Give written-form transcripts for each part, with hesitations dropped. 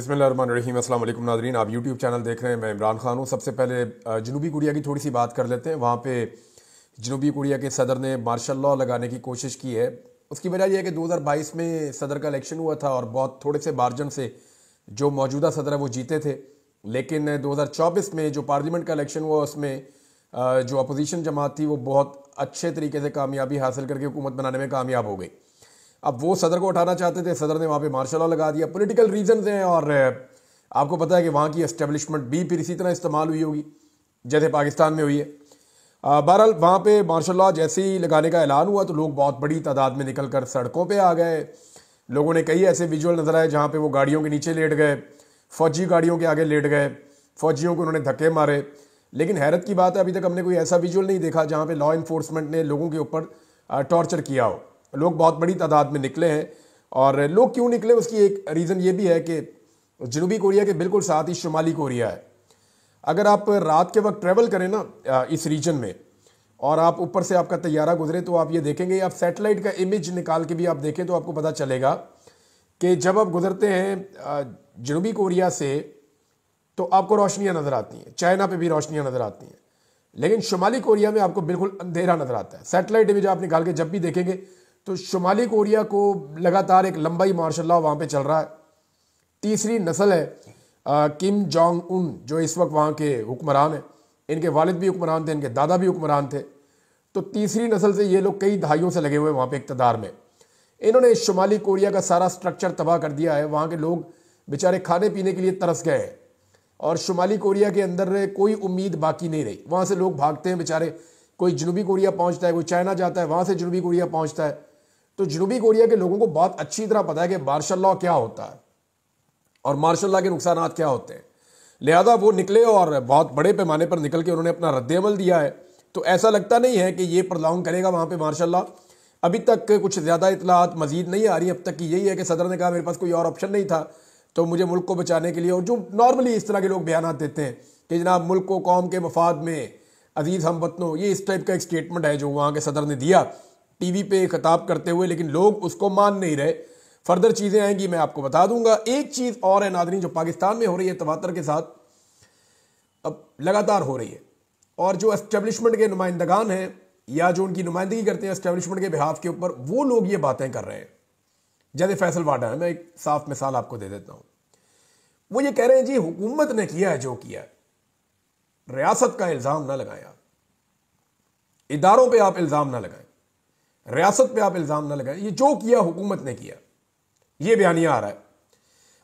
बिस्मिल्लाहिर्रहमानिर्रहीम। अस्सलाम वालेकुम नाज़रीन, आप यूट्यूब चैनल देख रहे हैं। मैं इमरान खान हूँ। सबसे पहले जनूबी कोरिया की थोड़ी सी बात कर लेते हैं। वहाँ पे जनूबी कोरिया के सदर ने मार्शल लॉ लगाने की कोशिश की है। उसकी वजह यह है कि 2022 में सदर का इलेक्शन हुआ था और बहुत थोड़े से मार्जिन से जो मौजूदा सदर है वो जीते थे। लेकिन 2024 में जो पार्लियामेंट का इलेक्शन हुआ उसमें जो अपोजिशन जमात थी वो बहुत अच्छे तरीके से कामयाबी हासिल करके हुकूमत बनाने में कामयाब हो गई। अब वो सदर को उठाना चाहते थे, सदर ने वहाँ पे मार्शल लॉ लगा दिया। पॉलिटिकल रीजंस हैं और आपको पता है कि वहाँ की एस्टेब्लिशमेंट भी फिर इसी तरह इस्तेमाल हुई होगी जैसे पाकिस्तान में हुई है। बहरहाल वहाँ पे मार्शल लॉ जैसे ही लगाने का ऐलान हुआ तो लोग बहुत बड़ी तादाद में निकल कर सड़कों पर आ गए। लोगों ने कई ऐसे विजुअल नजर आए जहाँ पे वो गाड़ियों के नीचे लेट गए, फौजी गाड़ियों के आगे लेट गए, फौजियों को उन्होंने धक्के मारे। लेकिन हैरत की बात है, अभी तक हमने कोई ऐसा विजुअल नहीं देखा जहाँ पे लॉ इन्फोर्समेंट ने लोगों के ऊपर टॉर्चर किया हो। लोग बहुत बड़ी तादाद में निकले हैं और लोग क्यों निकले उसकी एक रीज़न ये भी है कि जनूबी कोरिया के बिल्कुल साथ ही शुमाली कोरिया है। अगर आप रात के वक्त ट्रैवल करें ना इस रीजन में और आप ऊपर से आपका तैयारा गुजरे तो आप ये देखेंगे, आप सैटेलाइट का इमेज निकाल के भी आप देखें तो आपको पता चलेगा कि जब आप गुजरते हैं जनूबी कोरिया से तो आपको रोशनियां नजर आती हैं, चाइना पे भी रोशनियां नजर आती हैं, लेकिन शुमाली कोरिया में आपको बिल्कुल अंधेरा नजर आता है। सैटेलाइट इमेज आप निकाल के जब भी देखेंगे तो शुमाली कोरिया को लगातार एक लंबा ही मार्शल लॉ वहाँ पे चल रहा है। तीसरी नस्ल है किम जोंग उन जो इस वक्त वहाँ के हुक्मरान हैं। इनके वालिद भी हुक्मरान थे, इनके दादा भी हुक्मरान थे। तो तीसरी नस्ल से ये लोग कई दहाइयों से लगे हुए वहाँ पे इक़्तिदार में। इन्होंने शुमाली कोरिया का सारा स्ट्रक्चर तबाह कर दिया है। वहाँ के लोग बेचारे खाने पीने के लिए तरस गए हैं और शुमाली कोरिया के अंदर कोई उम्मीद बाकी नहीं रही। वहाँ से लोग भागते हैं बेचारे, कोई जनूबी कोरिया पहुँचता है, कोई चाइना जाता है, वहाँ से जनूबी कोरिया पहुँचता है। तो जनूबी कोरिया के लोगों को बहुत अच्छी तरह पता है कि मार्शल लॉ क्या होता है और मार्शल लॉ के नुकसान क्या होते हैं। लिहाजा वो निकले और बहुत बड़े पैमाने पर निकल के उन्होंने अपना रद्द-ए-अमल दिया है। तो ऐसा लगता नहीं है कि ये प्रलॉन्ग करेगा वहाँ पे मार्शल लॉ। अभी तक कुछ ज़्यादा इतलात मजीद नहीं आ रही। अब तक की यही है कि सदर ने कहा मेरे पास कोई और ऑप्शन नहीं था तो मुझे मुल्क को बचाने के लिए, और जो नॉर्मली इस तरह के लोग बयान देते हैं कि जनाब मुल्क को कौम के मफाद में अजीज़ हम वतनों, ये इस टाइप का एक स्टेटमेंट है जो वहाँ के सदर ने दिया टीवी पे खिताब करते हुए, लेकिन लोग उसको मान नहीं रहे। फर्दर चीज़ें आएंगी मैं आपको बता दूंगा। एक चीज़ और है नाज़रीन जो पाकिस्तान में हो रही है तवातर के साथ, अब लगातार हो रही है, और जो एस्टेब्लिशमेंट के नुमाइंदगान हैं या जो उनकी नुमाइंदगी करते हैं एस्टेब्लिशमेंट के बिहाफ के ऊपर, वो लोग ये बातें कर रहे हैं। जैसे फैसल वाडा है, मैं एक साफ मिसाल आपको दे देता हूं। वो ये कह रहे हैं जी हुकूमत ने किया है जो किया है, रियासत का इल्जाम ना लगाएं, आप इदारों पे आप इल्जाम ना लगाएं, रियासत पे आप इल्जाम ना लगाएं, ये जो किया हुकूमत ने किया। ये बयानिया आ रहा है।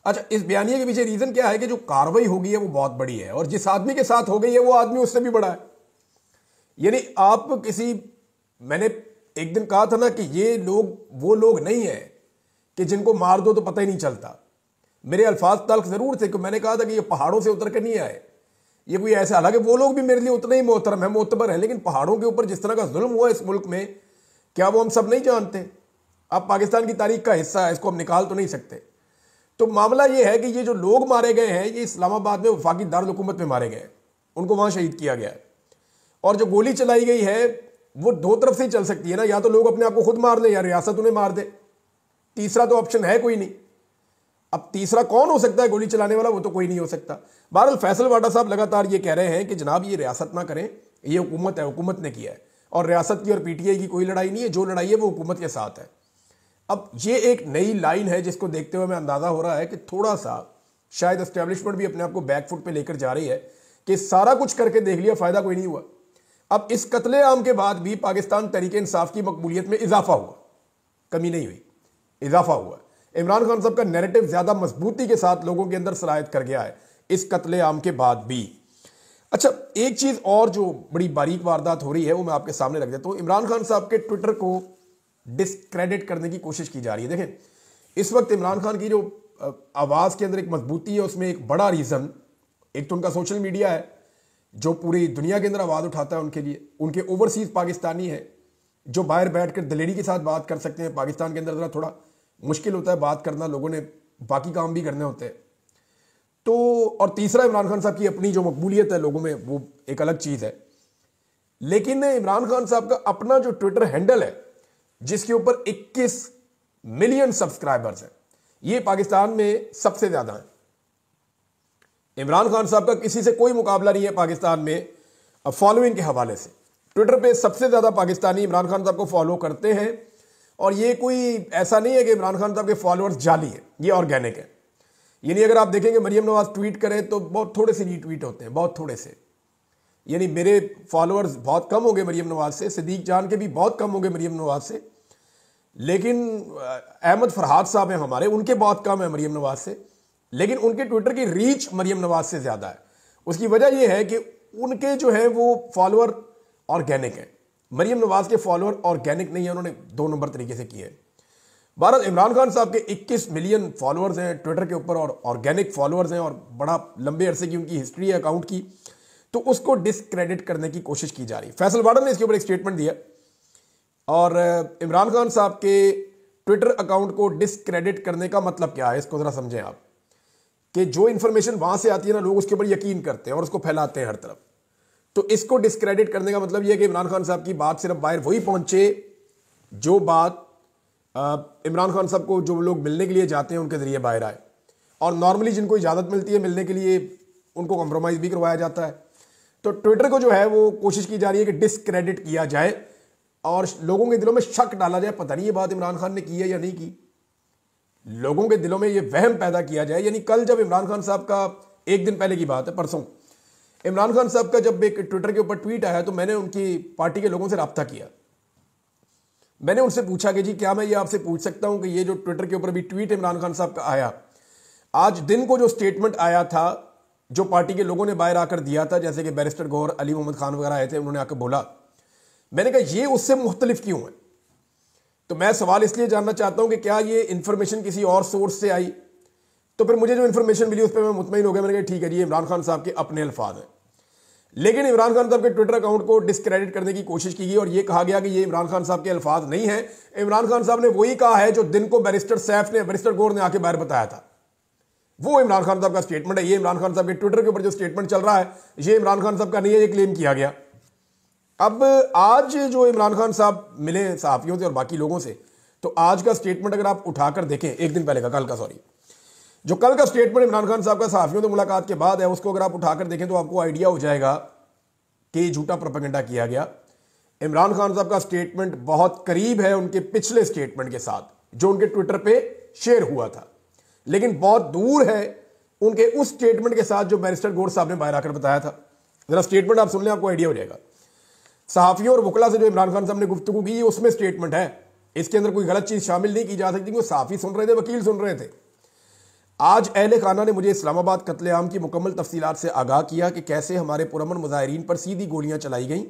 अच्छा, इस बयानिया के पीछे रीजन क्या है कि जो कार्रवाई होगी है वो बहुत बड़ी है और जिस आदमी के साथ हो गई है वो आदमी उससे भी बड़ा है। यानी आप किसी, मैंने एक दिन कहा था ना कि ये लोग वो लोग नहीं है कि जिनको मार दो तो पता ही नहीं चलता। मेरे अल्फाज तल्ख जरूर थे कि मैंने कहा था कि ये पहाड़ों से उतर कर नहीं आए, ये कोई ऐसा, हालांकि वो लोग भी मेरे लिए उतने ही मोहतरम है, मोतबर है, लेकिन पहाड़ों के ऊपर जिस तरह का जुल्म हुआ इस मुल्क में, क्या वो हम सब नहीं जानते? अब पाकिस्तान की तारीख का हिस्सा है, इसको हम निकाल तो नहीं सकते। तो मामला ये है कि ये जो लोग मारे गए हैं ये इस्लामाबाद में वफाकी दारुल हुकूमत में मारे गए, उनको वहां शहीद किया गया है। और जो गोली चलाई गई है वो दो तरफ से ही चल सकती है ना, या तो लोग अपने आप को खुद मार ले या रियासत उन्हें मार दे। तीसरा तो ऑप्शन है कोई नहीं। अब तीसरा कौन हो सकता है गोली चलाने वाला? वो तो कोई नहीं हो सकता। बहरहाल फैसल वाडा साहब लगातार ये कह रहे हैं कि जनाब ये रियासत ना करें, ये हुकूमत है, हुकूमत ने किया है, और रियासत की और पीटीआई की कोई लड़ाई नहीं है, जो लड़ाई है वो हुकूमत के साथ है। अब ये एक नई लाइन है जिसको देखते हुए मैं अंदाजा हो रहा है कि थोड़ा सा शायद एस्टेब्लिशमेंट भी अपने आप को बैकफुट पे लेकर जा रही है कि सारा कुछ करके देख लिया, फायदा कोई नहीं हुआ। अब इस कत्ले आम के बाद भी पाकिस्तान तहरीक इंसाफ की मकबूलियत में इजाफा हुआ, कमी नहीं हुई, इजाफा हुआ। इमरान खान साहब का नैरेटिव ज्यादा मजबूती के साथ लोगों के अंदर सरायत कर गया है इस कत्ले आम के बाद भी। अच्छा, एक चीज और जो बड़ी बारीक वारदात हो रही है वो मैं आपके सामने रख देता हूं। इमरान खान साहब के ट्विटर को डिस्क्रेडिट करने की कोशिश की जा रही है। देखें, इस वक्त इमरान खान की जो आवाज के अंदर एक मजबूती है, उसमें एक बड़ा रीजन एक तो उनका सोशल मीडिया है जो पूरी दुनिया के अंदर आवाज उठाता है उनके लिए। उनके ओवरसीज पाकिस्तानी है जो बाहर बैठकर दिलेरी के साथ बात कर सकते हैं। पाकिस्तान के अंदर जरा थोड़ा मुश्किल होता है बात करना, लोगों ने बाकी काम भी करने होते हैं। तो और तीसरा इमरान खान साहब की अपनी जो मकबूलियत है लोगों में, वो एक अलग चीज है। लेकिन इमरान खान साहब का अपना जो ट्विटर हैंडल है जिसके ऊपर 21 मिलियन सब्सक्राइबर्स हैं, ये पाकिस्तान में सबसे ज्यादा है। इमरान खान साहब का किसी से कोई मुकाबला नहीं है पाकिस्तान में फॉलोइंग के हवाले से। ट्विटर पे सबसे ज्यादा पाकिस्तानी इमरान खान साहब को फॉलो करते हैं, और ये कोई ऐसा नहीं है कि इमरान खान साहब के फॉलोअर्स जाली हैं, ये ऑर्गेनिक है। यानी अगर आप देखेंगे मरियम नवाज ट्वीट करें तो बहुत थोड़े से रीट्वीट होते हैं, बहुत थोड़े से। यानी मेरे फॉलोअर्स बहुत कम होंगे मरियम नवाज से, सिद्दीक जान के भी बहुत कम होंगे मरियम नवाज से, लेकिन अहमद फरहाद साहब हैं हमारे, उनके बहुत कम है मरियम नवाज से, लेकिन उनके ट्विटर की रीच मरियम नवाज से ज्यादा है। उसकी वजह यह है कि उनके जो है वो फॉलोअर ऑर्गेनिक है। मरियम नवाज के फॉलोअर ऑर्गेनिक नहीं है, उन्होंने 2 नंबर तरीके से किए। भारत इमरान खान साहब के 21 मिलियन फॉलोअर्स हैं ट्विटर के ऊपर, और ऑर्गेनिक फॉलोअर्स हैं, और बड़ा लंबे अरसे की उनकी हिस्ट्री है अकाउंट की, तो उसको डिस्क्रेडिट करने की कोशिश की जा रही है। फैसल वार्डन ने इसके ऊपर एक स्टेटमेंट दिया, और इमरान खान साहब के ट्विटर अकाउंट को डिस्क्रेडिट करने का मतलब क्या है, इसको जरा समझें आप। कि जो इंफॉर्मेशन वहां से आती है ना, लोग उसके ऊपर यकीन करते हैं और उसको फैलाते हैं हर तरफ। तो इसको डिस्क्रेडिट करने का मतलब यह है कि इमरान खान साहब की बात सिर्फ बाहर वही पहुंचे जो बात इमरान खान साहब को जो लोग मिलने के लिए जाते हैं उनके जरिए बाहर आए, और नॉर्मली जिनको इजाजत मिलती है मिलने के लिए उनको कॉम्प्रोमाइज भी करवाया जाता है। तो ट्विटर को जो है वो कोशिश की जा रही है कि डिस्क्रेडिट किया जाए और लोगों के दिलों में शक डाला जाए, पता नहीं ये बात इमरान खान ने की है या नहीं की। लोगों के दिलों में ये वहम पैदा किया जाए। यानी कल जब इमरान खान साहब का, एक दिन पहले की बात है, परसों इमरान खान साहब का जब एक ट्विटर के ऊपर ट्वीट आया तो मैंने उनकी पार्टी के लोगों से रब्ता किया। मैंने उनसे पूछा कि जी क्या मैं ये आपसे पूछ सकता हूं कि ये जो ट्विटर के ऊपर भी ट्वीट इमरान खान साहब का आया, आज दिन को जो स्टेटमेंट आया था जो पार्टी के लोगों ने बाहर आकर दिया था, जैसे कि बैरिस्टर गौहर, अली मोहम्मद खान वगैरह आए थे, उन्होंने आकर बोला, मैंने कहा ये उससे मुख्तलिफ क्यों है। तो मैं सवाल इसलिए जानना चाहता हूं कि क्या ये इंफॉर्मेशन किसी और सोर्स से आई। तो फिर मुझे जो इंफॉर्मेशन मिली उस पर मैं मुतमईन हो गया। मैंने कहा ठीक है जी, इमरान खान साहब के अपने अल्फाज हैं। लेकिन इमरान खान साहब के ट्विटर अकाउंट को डिस्क्रेडिट करने की कोशिश की गई और यह कहा गया कि ये इमरान खान साहब के अल्फाज नहीं है। इमरान खान साहब ने वही कहा है जो दिन को बैरिस्टर सैफ ने, बैरिस्टर गौर ने आके बाहर बताया था। वो इमरान खान साहब का स्टेटमेंट है। ये इमरान खान साहब के ट्विटर के ऊपर जो स्टेटमेंट चल रहा है ये इमरान खान साहब का नहीं है, ये क्लेम किया गया। अब आज जो इमरान खान साहब मिले सहाफियों से और बाकी लोगों से, तो आज का स्टेटमेंट अगर आप उठाकर देखें, एक दिन पहले का, कल का, सॉरी, जो कल का स्टेटमेंट इमरान खान साहब का सहाफियों से मुलाकात के बाद है, उसको अगर आप उठाकर देखें तो आपको आइडिया हो जाएगा कि झूठा प्रोपेगेंडा किया गया। इमरान खान साहब का स्टेटमेंट बहुत करीब है उनके पिछले स्टेटमेंट के साथ जो उनके ट्विटर पे शेयर हुआ था, लेकिन बहुत दूर है उनके उस स्टेटमेंट के साथ जो बैरिस्टर गौर साहब ने बाहर आकर बताया था। जरा स्टेटमेंट आप सुन लें, आपको आइडिया हो जाएगा। सहाफियों और वकला से जो इमरान खान साहब ने गुफ्तगू की, उसमें स्टेटमेंट है, इसके अंदर कोई गलत चीज शामिल नहीं की जा सकती। वो सहाफी सुन रहे थे, वकील सुन रहे थे। आज अहले खाना ने मुझे इस्लामाबाद कत्लेआम की मुकम्मल तफसीलात से आगाह किया कि कैसे हमारे पुरअमन मुजाहिरीन पर सीधी गोलियां चलाई गईं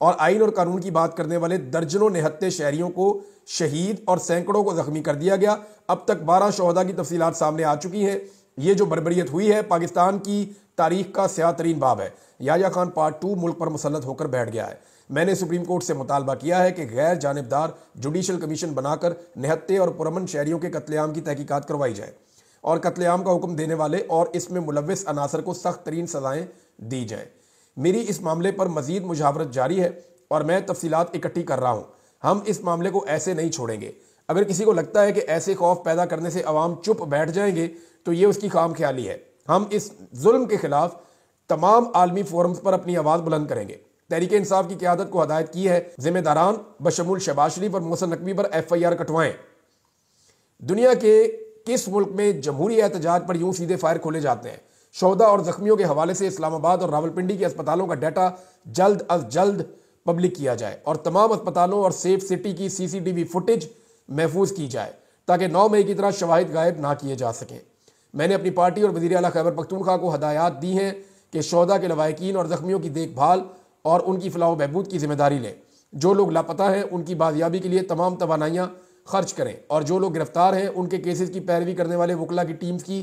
और आइन और कानून की बात करने वाले दर्जनों निहत्ते शहरियों को शहीद और सैकड़ों को जख्मी कर दिया गया। अब तक 12 शहदा की तफसीलात सामने आ चुकी हैं। ये जो बर्बरियत हुई है पाकिस्तान की तारीख का स्याह तरीन बाब है। याह्या खान पार्ट 2 मुल्क पर मुसल्लत होकर बैठ गया है। मैंने सुप्रीम कोर्ट से मुतालबा किया है कि गैर जानिबदार जुडिशल कमीशन बनाकर निहत्ते और पुरअमन शहरियों के कत्लेआम की तहकीकात करवाई जाए और कत्लेआम का हुक्म देने वाले और इसमें मुलव्विस अनासर को सख्त तरीन सजाएं दी जाए। मेरी इस मामले पर मजीद मुजावरत जारी है और मैं तफसीलात इकट्ठी कर रहा हूं। हम इस मामले को ऐसे नहीं छोड़ेंगे। अगर किसी को लगता है कि ऐसे खौफ पैदा करने से अवाम चुप बैठ जाएंगे तो ये उसकी खाम ख्याली है। हम इस जुल्म के खिलाफ तमाम आलमी फोरम्स पर अपनी आवाज बुलंद करेंगे। तहरीक इंसाफ की क़यादत को हदायत की है, जिम्मेदारान बशमूल शहबाज शरीफ और मोहसिन नकवी पर FIR कटवाएं। दुनिया के किस मुल्क में जमहूरी एहतजाज पर यूं सीधे फायर खोले जाते हैं? शोहदा और जख्मियों के हवाले से इस्लामाबाद और रावलपिंडी के अस्पतालों का डाटा जल्द अज जल्द पब्लिक किया जाए और तमाम अस्पतालों और सेफ सिटी की CCTV फुटेज महफूज की जाए ताकि 9 मई की तरह शवाहिद गायब ना किए जा सकें। मैंने अपनी पार्टी और वज़ीर आला खैबर पख्तूनख्वा को हदायत दी हैं कि शोहदा के लवाहिकीन और जख्मियों की देखभाल और उनकी फलाह बहबूद की जिम्मेदारी लें। जो लोग लापता हैं उनकी बाजियाबी के लिए तमाम तवानाइयाँ खर्च करें और जो लोग गिरफ्तार हैं उनके केसेस की पैरवी करने वाले वकला की टीम्स की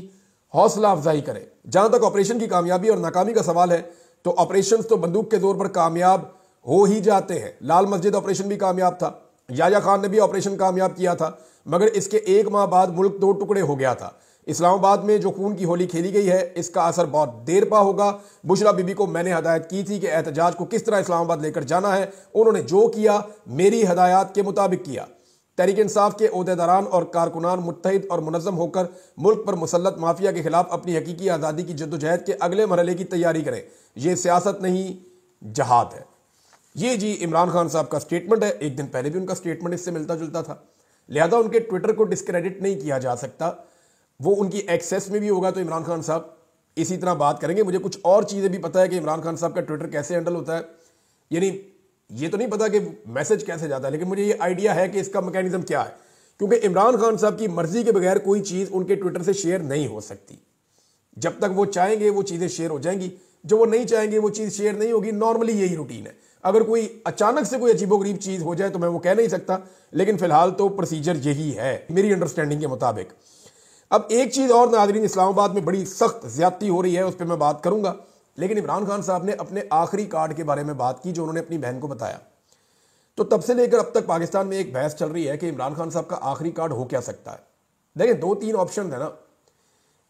हौसला अफजाई करें। जहां तक ऑपरेशन की कामयाबी और नाकामी का सवाल है तो ऑपरेशन तो बंदूक के जोर पर कामयाब हो ही जाते हैं। लाल मस्जिद ऑपरेशन भी कामयाब था, याह्या खान ने भी ऑपरेशन कामयाब किया था, मगर इसके 1 माह बाद मुल्क 2 टुकड़े हो गया था। इस्लामाबाद में जो खून की होली खेली गई है इसका असर बहुत देर पा होगा। बुशरा बीबी को मैंने हदायत की थी कि एहतजाज को किस तरह इस्लामाबाद लेकर जाना है। उन्होंने जो किया मेरी हदायत के मुताबिक किया। तहरीक इंसाफ के ओहदेदारान और कारकुनान मुत्तहिद और मुनज़्ज़म होकर मुल्क पर मुसल्लत माफिया के खिलाफ अपनी हकीकी आज़ादी की जद्दोजहद के अगले मरहले की तैयारी करें। ये सियासत नहीं, जहाद है। ये जी इमरान खान साहब का स्टेटमेंट है। एक दिन पहले भी उनका स्टेटमेंट इससे मिलता जुलता था, लिहाजा उनके ट्विटर को डिस्क्रेडिट नहीं किया जा सकता। वो उनकी एक्सेस में भी होगा तो इमरान खान साहब इसी तरह बात करेंगे। मुझे कुछ और चीज़ें भी पता है कि इमरान खान साहब का ट्विटर कैसे हैंडल होता है, यानी ये तो नहीं पता कि मैसेज कैसे जाता है, लेकिन मुझे ये आइडिया है कि इसका मैकेनिज्म क्या है, क्योंकि इमरान खान साहब की मर्जी के बगैर कोई चीज़ उनके ट्विटर से शेयर नहीं हो सकती। जब तक वो चाहेंगे वो चीज़ें शेयर हो जाएंगी, जो वो नहीं चाहेंगे वो चीज़ शेयर नहीं होगी। नॉर्मली यही रूटीन है। अगर कोई अचानक से कोई अजीबोगरीब चीज़ हो जाए तो मैं वो कह नहीं सकता, लेकिन फिलहाल तो प्रोसीजर यही है मेरी अंडरस्टैंडिंग के मुताबिक। अब एक चीज़ और नाज़रीन, इस्लामाबाद में बड़ी सख्त ज्यादती हो रही है, उस पर मैं बात करूंगा, लेकिन इमरान खान साहब ने अपने आखिरी कार्ड के बारे में बात की जो उन्होंने अपनी बहन को बताया। तो तब से लेकर अब तक पाकिस्तान में एक बहस चल रही है कि इमरान खान साहब का आखिरी कार्ड हो क्या सकता है। देखिए, 2-3 ऑप्शन है ना।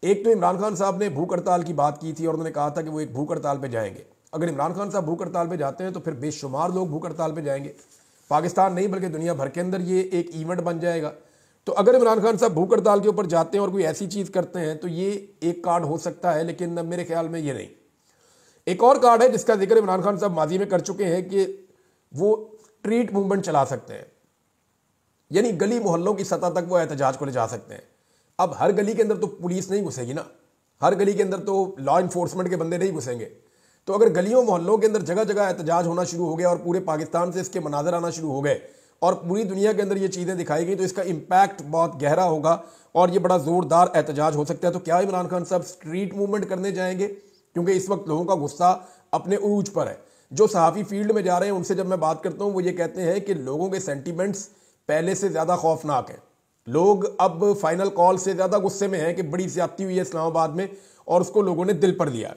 एक तो इमरान खान साहब ने भूख हड़ताल की बात की थी और उन्होंने कहा था कि वो एक भूख हड़ताल पे जाएंगे। अगर इमरान खान साहब भूख हड़ताल पे जाते हैं तो फिर बेशुमार लोग भूख हड़ताल पे जाएंगे। पाकिस्तान नहीं बल्कि दुनिया भर के अंदर ये एक इवेंट बन जाएगा। तो अगर इमरान खान साहब भूख हड़ताल के ऊपर जाते हैं और कोई ऐसी चीज़ करते हैं तो ये एक कार्ड हो सकता है, लेकिन मेरे ख्याल में ये नहीं। एक और कार्ड है जिसका जिक्र इमरान खान साहब माजी में कर चुके हैं कि वो स्ट्रीट मूवमेंट चला सकते हैं, यानी गली मोहल्लों की सतह तक वो एहतजाज को ले जा सकते हैं। अब हर गली के अंदर तो पुलिस नहीं घुसेगी ना, हर गली के अंदर तो लॉ इन्फोर्समेंट के बंदे नहीं घुसेंगे। तो अगर गलियों मोहल्लों के अंदर जगह जगह एहतजाज होना शुरू हो गया और पूरे पाकिस्तान से इसके मनाजर आना शुरू हो गए और पूरी दुनिया के अंदर ये चीज़ें दिखाई गई तो इसका इम्पैक्ट बहुत गहरा होगा और ये बड़ा ज़ोरदार एहतजाज हो सकता है। तो क्या इमरान खान साहब स्ट्रीट मूवमेंट करने जाएंगे? क्योंकि इस वक्त लोगों का गुस्सा अपने उरूज पर है। जो सहाफ़ी फील्ड में जा रहे हैं उनसे जब मैं बात करता हूँ वो ये कहते हैं कि लोगों के सेंटीमेंट्स पहले से ज़्यादा खौफनाक हैं। लोग अब फाइनल कॉल से ज़्यादा गुस्से में हैं कि बड़ी ज़्यादती हुई है इस्लामाबाद में और उसको लोगों ने दिल पर लिया।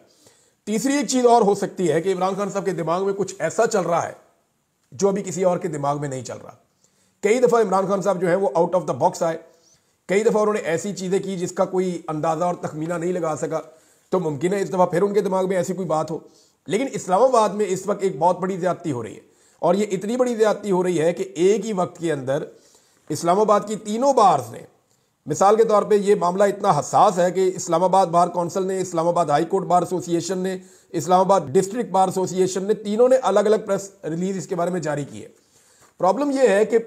तीसरी एक चीज़ और हो सकती है कि इमरान खान साहब के दिमाग में कुछ ऐसा चल रहा है जो अभी किसी और के दिमाग में नहीं चल रहा। कई दफ़ा इमरान खान साहब जो है वो आउट ऑफ द बॉक्स आए, कई दफ़ा उन्होंने ऐसी चीज़ें की जिसका कोई अंदाज़ा और तखमीना नहीं लगा सका। तो मुमकिन है इस दफ़ा फिर उनके दिमाग में ऐसी कोई बात हो। लेकिन इस्लामाबाद में इस वक्त एक बहुत बड़ी ज़्यादती हो रही है और ये इतनी बड़ी ज़्यादती हो रही है कि एक ही वक्त के अंदर इस्लामाबाद की तीनों बार्स ने, मिसाल के तौर पे ये मामला इतना हसास है कि इस्लामाबाद बार कौंसिल ने, Islamabad high court bar association ने, इस्लामाबाद डिस्ट्रिक्ट बार एसोसिएशन ने, तीनों ने अलग अलग प्रेस रिलीज इसके बारे में जारी की है। प्रॉब्लम यह है कि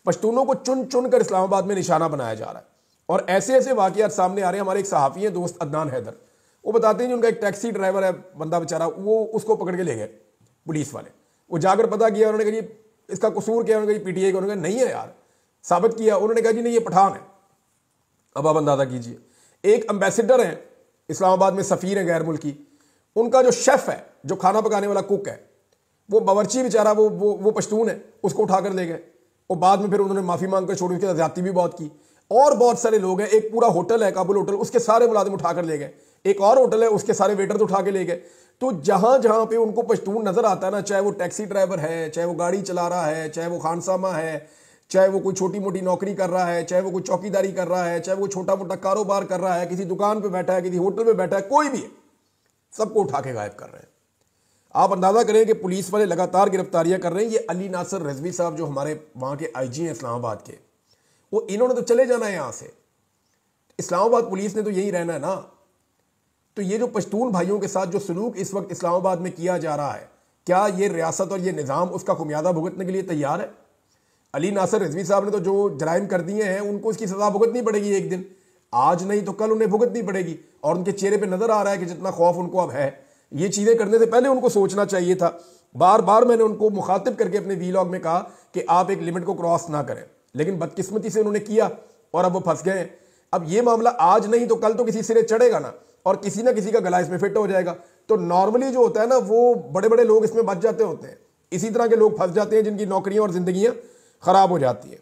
पश्तूनों को चुन चुन कर इस्लामाबाद में निशाना बनाया जा रहा है और ऐसे ऐसे वाक़यात सामने आ रहे हैं। हमारे एक सहाफ़ी हैं दोस्त अदनान हैदर, वो बताते हैं कि उनका एक टैक्सी ड्राइवर है, बंदा बेचारा, वो उसको पकड़ के ले गए पुलिस वाले। वो जाकर पता किया, उन्होंने कहा जी इसका कसूर क्या है, उन्होंने कहा पीटीआई का, उन्होंने कहा नहीं है यार, साबित किया, उन्होंने कहा जी नहीं ये पठान है। अब आप अंदाजा कीजिए, एक एम्बेसडर है इस्लामाबाद में, सफ़ीर है गैर मुल्की, उनका जो शेफ़ है, जो खाना पकाने वाला कुक है, वो बावर्ची बेचारा वो पश्तून है, उसको उठाकर ले गए और बाद में फिर उन्होंने माफ़ी मांग कर छोड़ी, उसके साथ ज़्यादती भी बहुत की। और बहुत सारे लोग हैं, एक पूरा होटल है काबुल होटल, उसके सारे मुलाजिम उठाकर ले गए। एक और होटल है उसके सारे वेटर्स उठा के ले गए। तो जहां जहां पे उनको पश्तून नजर आता है ना, चाहे वो टैक्सी ड्राइवर है, चाहे वो गाड़ी चला रहा है, चाहे वो खानसामा है, चाहे वो कोई छोटी मोटी नौकरी कर रहा है, चाहे वो कोई चौकीदारी कर रहा है, चाहे वो छोटा मोटा कारोबार कर रहा है, किसी दुकान पे बैठा है, किसी होटल पे बैठा है, कोई भी है, सबको उठा के गायब कर रहे हैं। आप अंदाजा करें कि पुलिस वाले लगातार गिरफ्तारियां कर रहे हैं। ये अली नासर रिजवी साहब जो हमारे वहां के आईजी हैं इस्लामाबाद के, वो इन्होंने तो चले जाना है यहां से, इस्लामाबाद पुलिस ने तो यही रहना है ना। तो ये जो पश्तून भाइयों के साथ जो सलूक इस वक्त इस्लामाबाद में किया जा रहा है, क्या ये रियासत और ये निज़ाम उसका खुमियादा भुगतने के लिए तैयार है? अली नासर रिजवी साहब ने तो जो जराइम कर दिए हैं उनको इसकी सजा भुगतनी पड़ेगी एक दिन, आज नहीं तो कल उन्हें भुगतनी पड़ेगी। और उनके चेहरे पे नजर आ रहा है कि जितना खौफ उनको अब है। ये चीज़ें करने से पहले उनको सोचना चाहिए था। बार बार मैंने उनको मुखातिब करके अपने वीलॉग में कहा कि आप एक लिमिट को क्रॉस ना करें, लेकिन बदकिस्मती से उन्होंने किया और अब वो फंस गए। अब ये मामला आज नहीं तो कल तो किसी सिरे चढ़ेगा ना, और किसी ना किसी का गला इसमें फिट हो जाएगा। तो नॉर्मली जो होता है ना, वो बड़े बड़े लोग इसमें बच जाते होते हैं, इसी तरह के लोग फंस जाते हैं जिनकी नौकरियां और जिंदगियां खराब हो जाती है।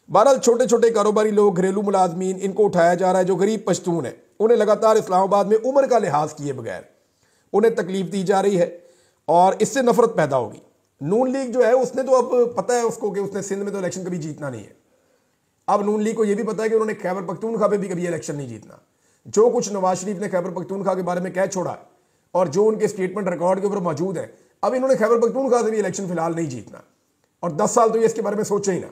बहरहाल छोटे छोटे कारोबारी लोग, घरेलू मुलाजमीन, इनको उठाया जा रहा है। जो गरीब पश्तून है उन्हें लगातार इस्लामाबाद में उम्र का लिहाज किए बगैर उन्हें तकलीफ दी जा रही है और इससे नफरत पैदा होगी। नून लीग जो है उसने तो अब पता है उसको कि उसने सिंध में तो इलेक्शन कभी जीतना नहीं है। अब नून लीग को यह भी पता है कि उन्होंने खैबर पख्तूनख्वा पे भी कभी इलेक्शन नहीं जीतना। जो कुछ नवाज शरीफ ने खैबर पख्तूनख्वा के बारे में कह छोड़ा है और जो उनके स्टेटमेंट रिकॉर्ड के ऊपर मौजूद है, अब इन्होंने खैबर पख्तूनख्वा से भी इलेक्शन फिलहाल नहीं जीतना और 10 साल तो ये इसके बारे में सोचे ही ना।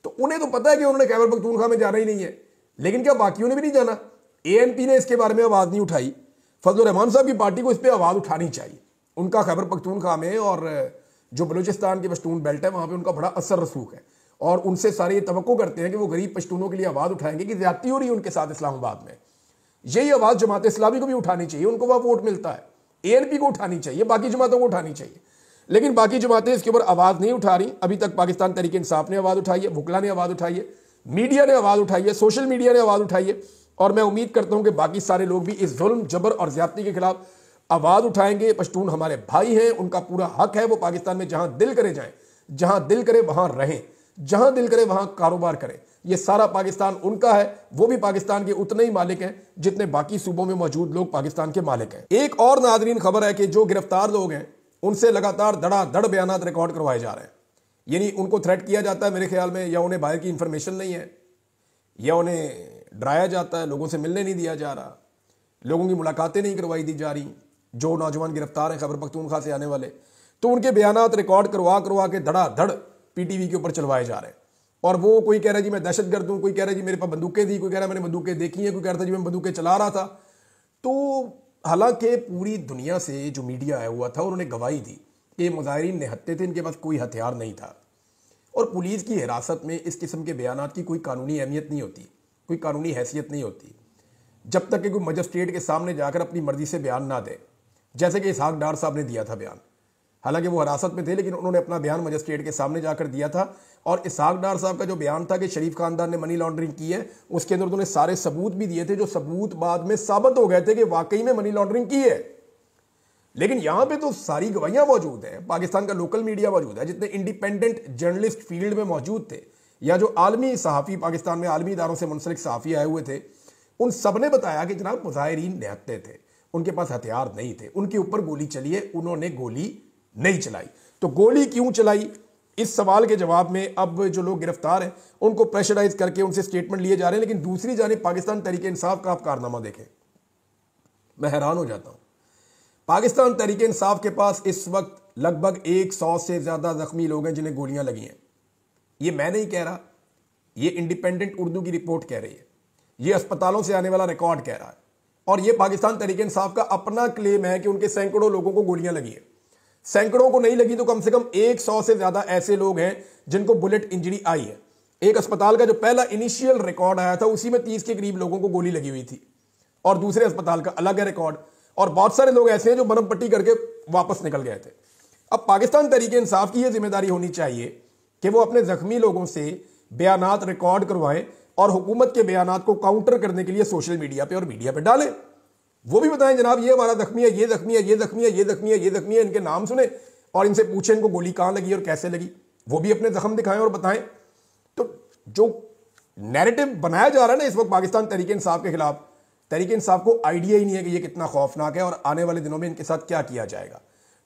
तो उन्हें तो पता है कि उन्होंने खैबर पख्तूनख्वा में जाना ही नहीं है, लेकिन क्या बाकियों ने भी नहीं जाना? एएनपी ने इसके बारे में आवाज नहीं उठाई। फजल रहमान साहब की पार्टी को इस पर आवाज उठानी चाहिए। उनका खैबर पख्तूनख्वा में और जो बलूचिस्तान की पश्तून बेल्ट है वहां पे उनका बड़ा असर रसूख है, और उनसे सारे ये तवक्को करते हैं कि वो गरीब पश्तूनों के लिए आवाज उठाएंगे कि ज्यादती हो रही है उनके साथ इस्लामाबाद में। यही आवाज जमात इस्लामी को भी उठानी चाहिए, उनको वहां वोट मिलता है। एएनपी को उठानी चाहिए, बाकी जमातों को उठानी चाहिए, लेकिन बाकी जमातें इसके ऊपर आवाज नहीं उठा रही। अभी तक पाकिस्तान तहरीक इंसाफ ने आवाज उठाई है, वुकला ने आवाज उठाई है, मीडिया ने आवाज उठाई है, सोशल मीडिया ने आवाज उठाई है, और मैं उम्मीद करता हूं कि बाकी सारे लोग भी इस जुल्म, जबर और ज्यादती के खिलाफ आवाज उठाएंगे। पश्तून हमारे भाई हैं, उनका पूरा हक है वो पाकिस्तान में जहां दिल करे जाएं, जहां दिल करे वहां रहें, जहां दिल करे वहां कारोबार करें। ये सारा पाकिस्तान उनका है, वो भी पाकिस्तान के उतने ही मालिक हैं जितने बाकी सूबों में मौजूद लोग पाकिस्तान के मालिक हैं। एक और नाजरीन खबर है कि जो गिरफ्तार लोग हैं उनसे लगातार धड़ाधड़ बयानात रिकॉर्ड करवाए जा रहे हैं। यानी उनको थ्रेट किया जाता है मेरे ख्याल में, या उन्हें बाहर की इंफॉर्मेशन नहीं है, या उन्हें डराया जाता है, लोगों से मिलने नहीं दिया जा रहा, लोगों की मुलाकातें नहीं करवाई दी जा रही। जो नौजवान गिरफ्तार हैं खैबर पख्तूनख्वा से आने वाले, तो उनके बयानात रिकॉर्ड करवा के धड़ाधड़ पीटीवी के ऊपर चलवाए जा रहे हैं। और वो कोई कह रहा है जी मैं दहशतगर्द हूं, कोई कह रहा है जी मेरे पास बंदूकें थी, कोई कह रहा है मैंने बंदूकें देखी हैं, कोई कह रहा था जी मैं बंदूकें चला रहा था। तो हालांकि पूरी दुनिया से जो मीडिया आया हुआ था उन्होंने गवाही दी कि मुजाहिरीन निहत्थे थे, इनके पास कोई हथियार नहीं था। और पुलिस की हिरासत में इस किस्म के बयानात की कोई कानूनी अहमियत नहीं होती, कोई कानूनी हैसियत नहीं होती, जब तक कि कोई मजिस्ट्रेट के सामने जाकर अपनी मर्जी से बयान ना दे, जैसे कि इसहाक डार साहब ने दिया था बयान। हालांकि वो हिरासत में थे, लेकिन उन्होंने अपना बयान मजिस्ट्रेट के सामने जाकर दिया था। और इसहाक डार साहब का जो बयान था कि शरीफ खानदान ने मनी लॉन्ड्रिंग की है, उसके अंदर उन्होंने सारे सबूत भी दिए थे, जो सबूत बाद में साबित हो गए थे कि वाकई में मनी लॉन्ड्रिंग की है। लेकिन यहां पे तो सारी गवाहियां मौजूद हैं, पाकिस्तान का लोकल मीडिया मौजूद है, जितने इंडिपेंडेंट जर्नलिस्ट फील्ड में मौजूद थे, या जो आलमी सहाफ़ी पाकिस्तान में आलमी इदारों से मुंसलिक सहाफ़ी आए हुए थे, उन सब ने बताया कि जनाब मुजाहिरीन निहत्थे थे, उनके पास हथियार नहीं थे, उनके ऊपर गोली चली है, उन्होंने गोली नहीं चलाई। तो गोली क्यों चलाई, इस सवाल के जवाब में अब जो लोग गिरफ्तार हैं उनको प्रेशराइज करके उनसे स्टेटमेंट लिए जा रहे हैं। लेकिन दूसरी जानिब पाकिस्तान तहरीक इंसाफ का आप कारनामा देखें, मैं हैरान हो जाता हूं। पाकिस्तान तहरीक इंसाफ के पास इस वक्त लगभग 100 से ज्यादा जख्मी लोग हैं जिन्हें गोलियां लगी हैं। ये मैं नहीं कह रहा, ये इंडिपेंडेंट उर्दू की रिपोर्ट कह रही है, ये अस्पतालों से आने वाला रिकॉर्ड कह रहा है, और ये पाकिस्तान तहरीक इंसाफ का अपना क्लेम है कि उनके सैकड़ों लोगों को गोलियां लगी है। सैकड़ों को नहीं लगी तो कम से कम 100 से ज्यादा ऐसे लोग हैं जिनको बुलेट इंजरी आई है। एक अस्पताल का जो पहला इनिशियल रिकॉर्ड आया था उसी में 30 के करीब लोगों को गोली लगी हुई थी, और दूसरे अस्पताल का अलग है रिकॉर्ड, और बहुत सारे लोग ऐसे हैं जो मरहम पट्टी करके वापस निकल गए थे। अब पाकिस्तान तहरीक इंसाफ की यह जिम्मेदारी होनी चाहिए कि वो अपने जख्मी लोगों से बयानात रिकॉर्ड करवाएं और हुकूमत के बयानात को काउंटर करने के लिए सोशल मीडिया पे और मीडिया पे डालें। वो भी बताएं जनाब ये हमारा जख्मी है, ये जख्मी है, ये जख्मी है, ये जख्मी है, ये जख्मी है, इनके नाम सुने और इनसे पूछें इनको गोली कहां लगी और कैसे लगी। वो भी अपने जख्म दिखाएं और बताएं। तो जो नैरेटिव बनाया जा रहा है ना इस वक्त पाकिस्तान तहरीक इंसाफ के खिलाफ, तहरीक इंसाफ को आइडिया ही नहीं है कि ये कितना खौफनाक है और आने वाले दिनों में इनके साथ क्या किया जाएगा।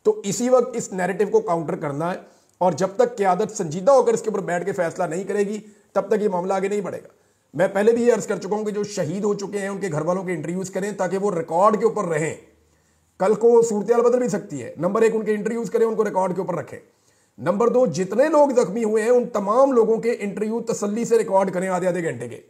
तो इसी वक्त इस नैरेटिव को काउंटर करना है, और जब तक क़यादत संजीदा होकर इसके ऊपर बैठ के फैसला नहीं करेगी तब तक ये मामला आगे नहीं बढ़ेगा। मैं पहले भी ये अर्ज कर चुका हूं कि जो शहीद हो चुके हैं उनके घर वालों के इंटरव्यूज करें ताकि वो रिकॉर्ड के ऊपर रहें। कल को सूरत बदल भी सकती है। नंबर 1 उनके इंटरव्यूज करें, उनको रिकॉर्ड के ऊपर रखें। नंबर 2 जितने लोग जख्मी हुए हैं उन तमाम लोगों के इंटरव्यू तसल्ली से रिकॉर्ड करें, आधे आधे घंटे के,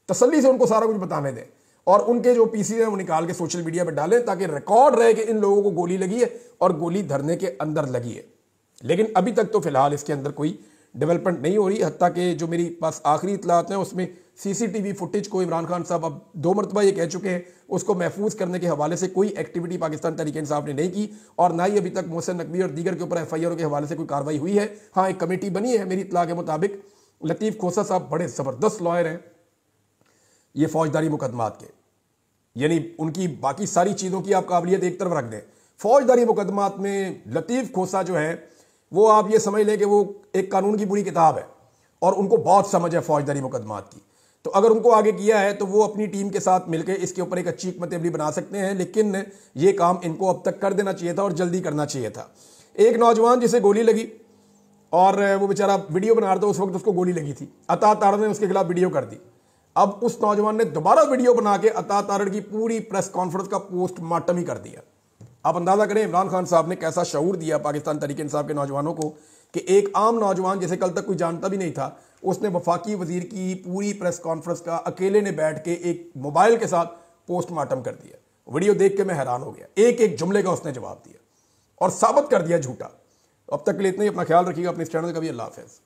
तसल्ली से उनको सारा कुछ बताने दें, और उनके जो पीसी है वो निकाल के सोशल मीडिया पर डालें ताकि रिकॉर्ड रहे कि इन लोगों को गोली लगी है और गोली धरने के अंदर लगी है। लेकिन अभी तक तो फिलहाल इसके अंदर कोई डेवलपमेंट नहीं हो रही। हत्ता कि जो मेरी पास आखिरी इतलात हैं उसमें सीसीटीवी फुटेज को इमरान खान साहब अब 2 मरतबा ये कह चुके हैं उसको महफूज करने के हवाले से कोई एक्टिविटी पाकिस्तान तहरीक इंसाफ ने नहीं की, और ना ही अभी तक मोहसिन नकवी और दीगर के ऊपर एफआईआर के हवाले से कोई कार्रवाई हुई है। हाँ, एक कमेटी बनी है मेरी इतला के मुताबिक। लतीफ़ खोसा साहब बड़े ज़बरदस्त लॉयर हैं ये फौजदारी मुकदमात के, यानी उनकी बाकी सारी चीज़ों की आप काबिलियत एक तरफ रख दें, फौजदारी मुकदमात में लतीफ़ खोसा जो है वो आप ये समझ लें कि वो एक कानून की पूरी किताब है और उनको बहुत समझ है फौजदारी मुकदमात की। तो अगर उनको आगे किया है तो वो अपनी टीम के साथ मिलकर इसके ऊपर एक अच्छी हिकमत अमली बना सकते हैं, लेकिन ये काम इनको अब तक कर देना चाहिए था और जल्दी करना चाहिए था। एक नौजवान जिसे गोली लगी और वो बेचारा वीडियो बना रहा था, उस वक्त उसको गोली लगी थी, अता तारड़ ने उसके खिलाफ वीडियो कर दी। अब उस नौजवान ने दोबारा वीडियो बना के अता तारड़ की पूरी प्रेस कॉन्फ्रेंस का पोस्टमार्टम ही कर दिया। आप अंदाजा करें इमरान खान साहब ने कैसा शऊर दिया पाकिस्तान तहरीक इंसाफ के नौजवानों को कि एक आम नौजवान जिसे कल तक कोई जानता भी नहीं था उसने वफाकी वजीर की पूरी प्रेस कॉन्फ्रेंस का अकेले ने बैठ के एक मोबाइल के साथ पोस्टमार्टम कर दिया। वीडियो देख के मैं हैरान हो गया, एक एक जुमले का उसने जवाब दिया और साबित कर दिया झूठा। अब तक के लिए इतना ही, अपना ख्याल रखिएगा, अपने इस चैनल का भी। अल्लाह हाफ़िज़।